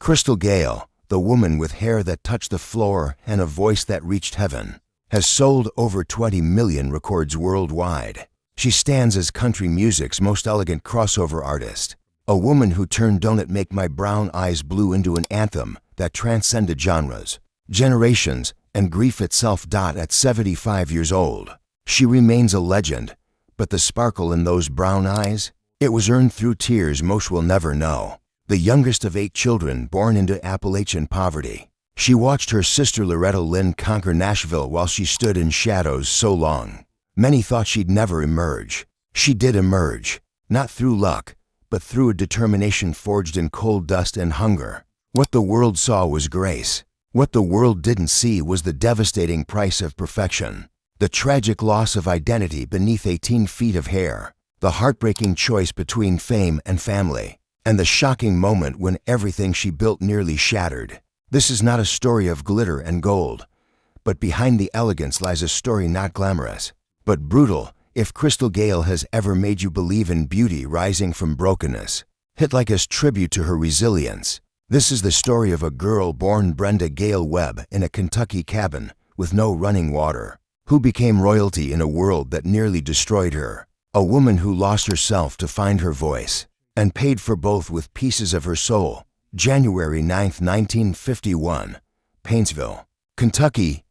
Crystal Gayle, the woman with hair that touched the floor and a voice that reached heaven, has sold over 20 million records worldwide. She stands as country music's most elegant crossover artist, a woman who turned "Don't It Make My Brown Eyes Blue" into an anthem that transcended genres, generations, and grief itself. At 75 years old, she remains a legend, but the sparkle in those brown eyes, it was earned through tears most will never know. The youngest of 8 children born into Appalachian poverty, she watched her sister Loretta Lynn conquer Nashville while she stood in shadows so long. Many thought she'd never emerge. She did emerge, not through luck, but through a determination forged in cold dust and hunger. What the world saw was grace. What the world didn't see was the devastating price of perfection, the tragic loss of identity beneath 18 feet of hair, the heartbreaking choice between fame and family, and the shocking moment when everything she built nearly shattered. This is not a story of glitter and gold, but behind the elegance lies a story not glamorous, but brutal. If Crystal Gayle has ever made you believe in beauty rising from brokenness, hit like as tribute to her resilience. This is the story of a girl born Brenda Gayle Webb in a Kentucky cabin with no running water, who became royalty in a world that nearly destroyed her. A woman who lost herself to find her voice, and paid for both with pieces of her soul. January 9, 1951, Paintsville, Kentucky.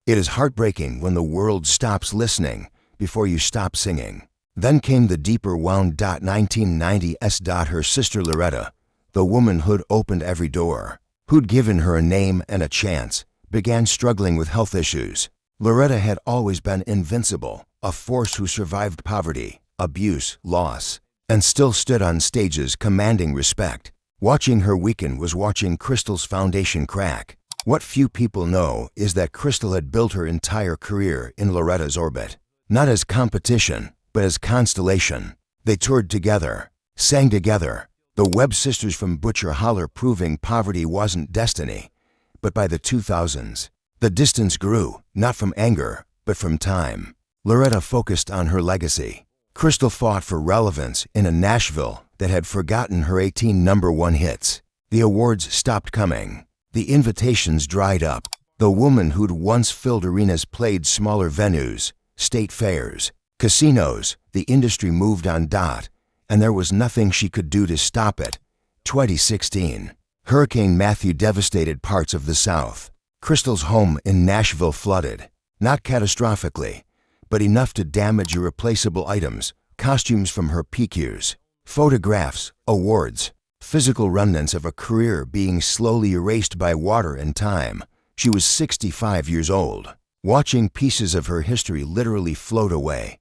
It is heartbreaking when the world stops listening before you stop singing. Then came the deeper wound. 1990s. Her sister Loretta, the woman who'd opened every door, who'd given her a name and a chance, began struggling with health issues. Loretta had always been invincible, a force who survived poverty, abuse, loss, and still stood on stages commanding respect. Watching her weaken was watching Crystal's foundation crack. What few people know is that Crystal had built her entire career in Loretta's orbit. Not as competition, but as constellation. They toured together, sang together, the Webb sisters from Butcher Holler, proving poverty wasn't destiny. But by the 2000s, the distance grew, not from anger, but from time. Loretta focused on her legacy. Crystal fought for relevance in a Nashville that had forgotten her 18 #1 hits. The awards stopped coming. The invitations dried up. The woman who'd once filled arenas played smaller venues, state fairs, casinos. The industry moved on. And there was nothing she could do to stop it. 2016. Hurricane Matthew devastated parts of the South. Crystal's home in Nashville flooded. Not catastrophically, but enough to damage irreplaceable items, costumes from her PQs, photographs, awards, physical remnants of a career being slowly erased by water and time. She was 65 years old, watching pieces of her history literally float away.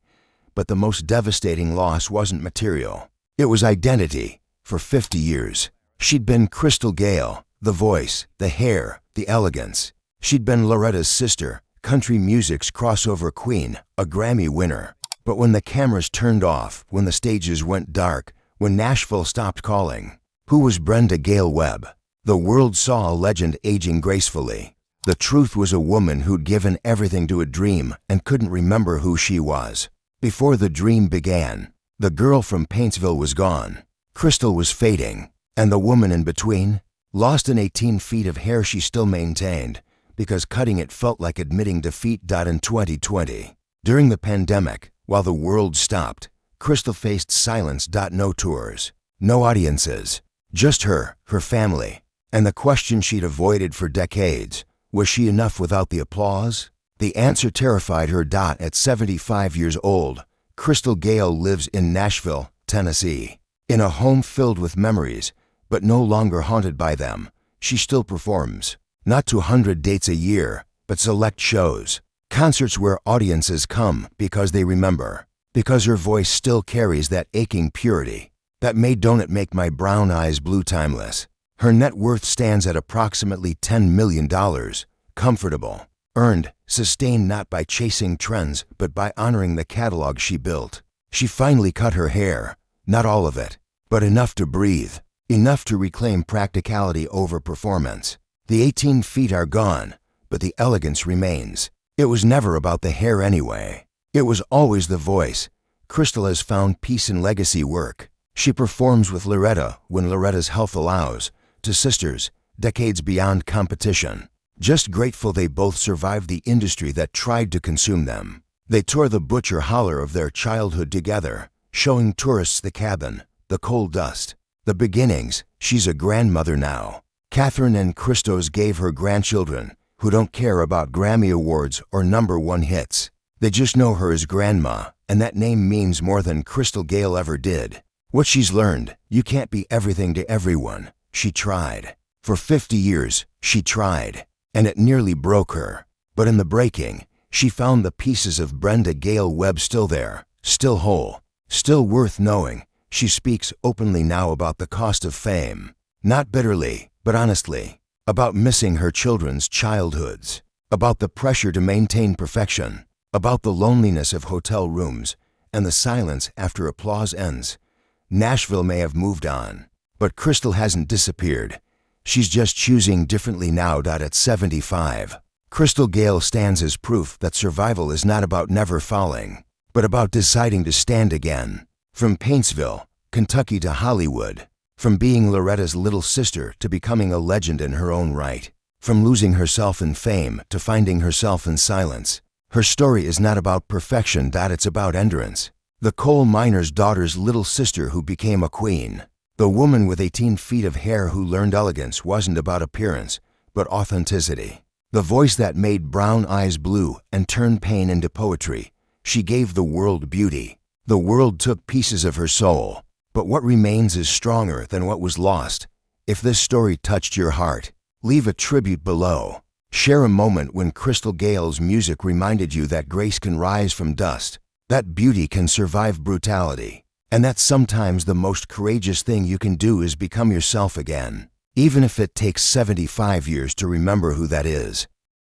But the most devastating loss wasn't material. It was identity. For 50 years, she'd been Crystal Gayle, the voice, the hair, the elegance. She'd been Loretta's sister, country music's crossover queen, a Grammy winner. But when the cameras turned off, when the stages went dark, when Nashville stopped calling, who was Brenda Gayle Webb? The world saw a legend aging gracefully. The truth was a woman who'd given everything to a dream and couldn't remember who she was. Before the dream began, the girl from Paintsville was gone. Crystal was fading, and the woman in between lost an 18 feet of hair she still maintained, because cutting it felt like admitting defeat. In 2020, during the pandemic, while the world stopped, Crystal faced silence. No tours, no audiences, just her family, and the question she'd avoided for decades: was she enough without the applause? The answer terrified her. At 75 years old, Crystal Gayle lives in Nashville, Tennessee, in a home filled with memories, but no longer haunted by them. She still performs, not 200 dates a year, but select shows, concerts where audiences come because they remember, because her voice still carries that aching purity that made "Don't It Make My Brown Eyes Blue" timeless. Her net worth stands at approximately $10 million, comfortable, earned, sustained not by chasing trends, but by honoring the catalog she built. She finally cut her hair, not all of it, but enough to breathe, enough to reclaim practicality over performance. The 18 feet are gone, but the elegance remains. It was never about the hair anyway. It was always the voice. Crystal has found peace in legacy work. She performs with Loretta when Loretta's health allows, to sisters, decades beyond competition. Just grateful they both survived the industry that tried to consume them. They tore the Butcher Holler of their childhood together, showing tourists the cabin, the coal dust, the beginnings. She's a grandmother now. Catherine and Christos gave her grandchildren, who don't care about Grammy Awards or #1 hits. They just know her as Grandma, and that name means more than Crystal Gayle ever did. What she's learned: you can't be everything to everyone. She tried. For 50 years, she tried, and it nearly broke her. But in the breaking, she found the pieces of Brenda Gayle Webb still there, still whole, still worth knowing. She speaks openly now about the cost of fame, not bitterly, but honestly, about missing her children's childhoods, about the pressure to maintain perfection, about the loneliness of hotel rooms and the silence after applause ends. Nashville may have moved on, but Crystal hasn't disappeared. She's just choosing differently now. At 75, Crystal Gayle stands as proof that survival is not about never falling, but about deciding to stand again. From Paintsville, Kentucky to Hollywood, from being Loretta's little sister to becoming a legend in her own right, from losing herself in fame to finding herself in silence, her story is not about perfection. It's about endurance. The coal miner's daughter's little sister who became a queen. The woman with 18 feet of hair who learned elegance wasn't about appearance, but authenticity. The voice that made brown eyes blue and turned pain into poetry. She gave the world beauty. The world took pieces of her soul, but what remains is stronger than what was lost. If this story touched your heart, leave a tribute below. Share a moment when Crystal Gayle's music reminded you that grace can rise from dust, that beauty can survive brutality, and that sometimes the most courageous thing you can do is become yourself again, even if it takes 75 years to remember who that is.